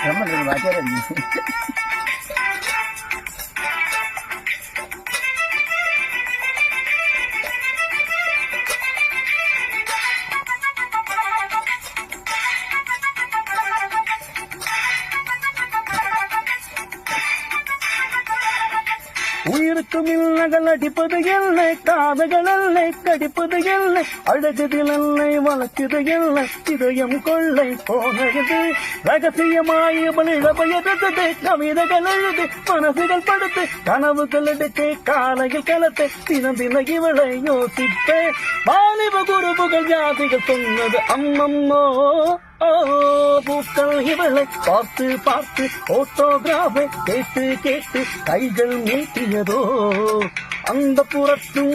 ரொம்ப வாத்தியாரா உயிருக்கும் இல்லங்கள் அடிப்பது இல்லை, காதுகள் இல்லை கடிப்பது இல்லை, அழகுதில் இல்லை வளர்க்குது இல்லை, இதயம் கொள்ளை போனது ரகசியமாய் இழப்பயது கவிதைகள் எழுது மனசுகள் படுத்து கனவுகள் எடுத்து காலையில் கலத்து தினம் தின இவளை யோசித்து வாலிப குருபுகள் ஜாதிகள் சொன்னது அம்மம்மோ பூக்கள் இவளை பார்த்து பார்த்து போட்டோகிராஃபை கேட்டு கேட்டு கைகள் நீட்டியதோ அந்த புறத்தும்